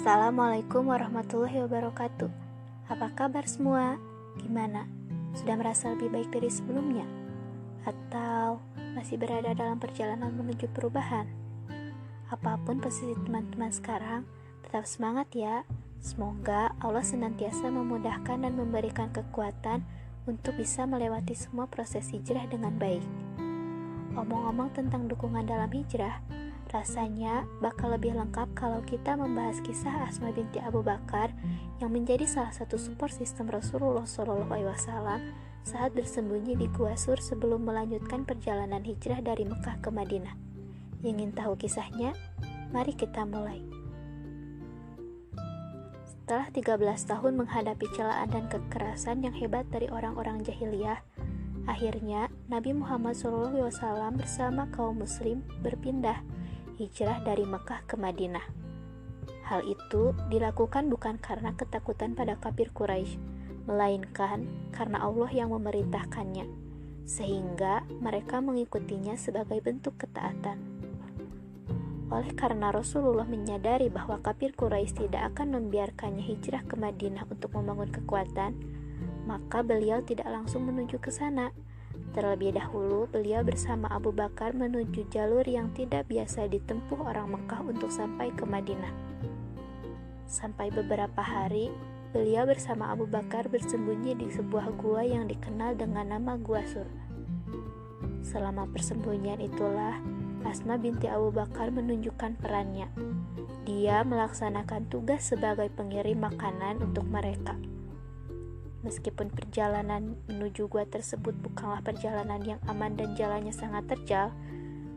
Assalamualaikum warahmatullahi wabarakatuh. Apa kabar semua? Gimana? Sudah merasa lebih baik dari sebelumnya? Atau masih berada dalam perjalanan menuju perubahan? Apapun posisi teman-teman sekarang, tetap semangat ya. Semoga Allah senantiasa memudahkan dan memberikan kekuatan untuk bisa melewati semua proses hijrah dengan baik. Omong-omong tentang dukungan dalam hijrah, rasanya bakal lebih lengkap kalau kita membahas kisah Asma binti Abu Bakar yang menjadi salah satu support sistem Rasulullah SAW saat bersembunyi di Gua Sur sebelum melanjutkan perjalanan hijrah dari Mekah ke Madinah. Ingin tahu kisahnya? Mari kita mulai. Setelah 13 tahun menghadapi celaan dan kekerasan yang hebat dari orang-orang jahiliyah, akhirnya Nabi Muhammad SAW bersama kaum muslim berpindah hijrah dari Mekah ke Madinah. Hal itu dilakukan bukan karena ketakutan pada kafir Quraisy, melainkan karena Allah yang memerintahkannya, sehingga mereka mengikutinya sebagai bentuk ketaatan. Oleh karena Rasulullah menyadari bahwa kafir Quraisy tidak akan membiarkannya hijrah ke Madinah untuk membangun kekuatan, maka beliau tidak langsung menuju ke sana. Terlebih dahulu, beliau bersama Abu Bakar menuju jalur yang tidak biasa ditempuh orang Mekah untuk sampai ke Madinah. Sampai beberapa hari, beliau bersama Abu Bakar bersembunyi di sebuah gua yang dikenal dengan nama Gua Sur. Selama persembunyian itulah, Asma binti Abu Bakar menunjukkan perannya. Dia melaksanakan tugas sebagai pengirim makanan untuk mereka. Meskipun perjalanan menuju gua tersebut bukanlah perjalanan yang aman dan jalannya sangat terjal,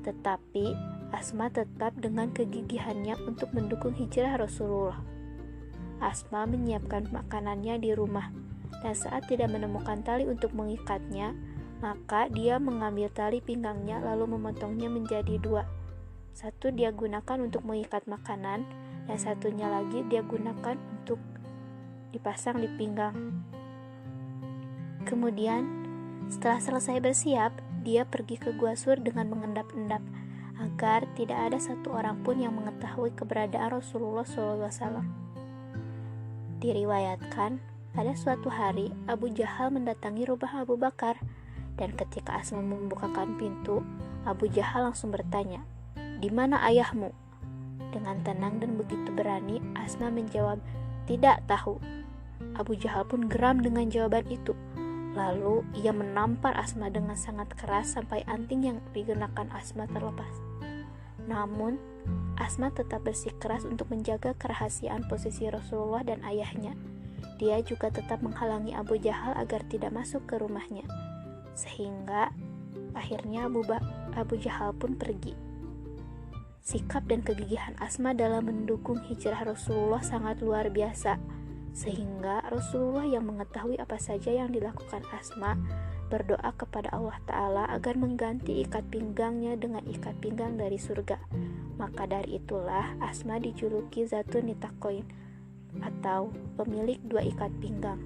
tetapi Asma tetap dengan kegigihannya untuk mendukung hijrah Rasulullah. Asma menyiapkan makanannya di rumah, dan saat tidak menemukan tali untuk mengikatnya, maka dia mengambil tali pinggangnya lalu memotongnya menjadi dua. Satu dia gunakan untuk mengikat makanan, dan satunya lagi dia gunakan untuk dipasang di pinggang. Kemudian, setelah selesai bersiap, dia pergi ke Gua Sur dengan mengendap-endap agar tidak ada satu orang pun yang mengetahui keberadaan Rasulullah SAW. Diriwayatkan, pada suatu hari Abu Jahal mendatangi rumah Abu Bakar, dan ketika Asma membukakan pintu, Abu Jahal langsung bertanya, "Di mana ayahmu?" Dengan tenang dan begitu berani, Asma menjawab, "Tidak tahu." Abu Jahal pun geram dengan jawaban itu. Lalu ia menampar Asma dengan sangat keras sampai anting yang digunakan Asma terlepas. Namun, Asma tetap bersikeras untuk menjaga kerahasiaan posisi Rasulullah dan ayahnya. Dia juga tetap menghalangi Abu Jahal agar tidak masuk ke rumahnya. Sehingga akhirnya Abu Jahal pun pergi. Sikap dan kegigihan Asma dalam mendukung hijrah Rasulullah sangat luar biasa, sehingga Rasulullah yang mengetahui apa saja yang dilakukan Asma berdoa kepada Allah Ta'ala agar mengganti ikat pinggangnya dengan ikat pinggang dari surga. Maka dari itulah Asma dijuluki Zatun Nitaqoin, atau pemilik dua ikat pinggang.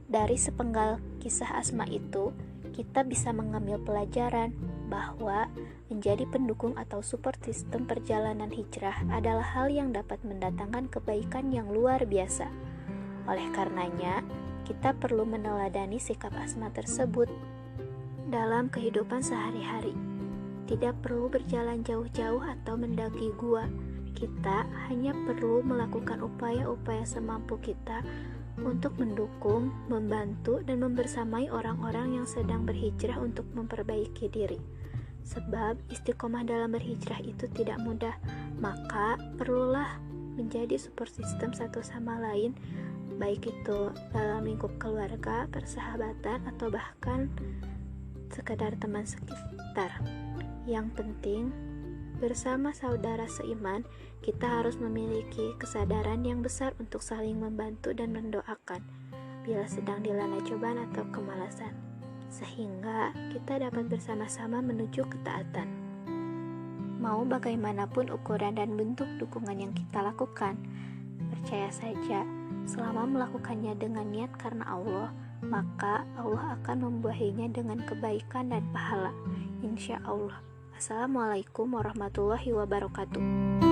Dari sepenggal kisah Asma itu, kita bisa mengambil pelajaran bahwa menjadi pendukung atau support sistem perjalanan hijrah adalah hal yang dapat mendatangkan kebaikan yang luar biasa. Oleh karenanya, kita perlu meneladani sikap Asma tersebut dalam kehidupan sehari-hari. Tidak perlu berjalan jauh-jauh atau mendaki gua. Kita hanya perlu melakukan upaya-upaya semampu kita untuk mendukung, membantu, dan membersamai orang-orang yang sedang berhijrah untuk memperbaiki diri. Sebab istiqomah dalam berhijrah itu tidak mudah, maka perlulah menjadi support system satu sama lain, baik itu dalam lingkup keluarga, persahabatan, atau bahkan sekedar teman sekitar. Yang penting, bersama saudara seiman, kita harus memiliki kesadaran yang besar untuk saling membantu dan mendoakan bila sedang dilanda cobaan atau kemalasan, sehingga kita dapat bersama-sama menuju ketaatan. Mau bagaimanapun ukuran dan bentuk dukungan yang kita lakukan, percaya saja, selama melakukannya dengan niat karena Allah, maka Allah akan membuahinya dengan kebaikan dan pahala, insya Allah. Assalamualaikum warahmatullahi wabarakatuh.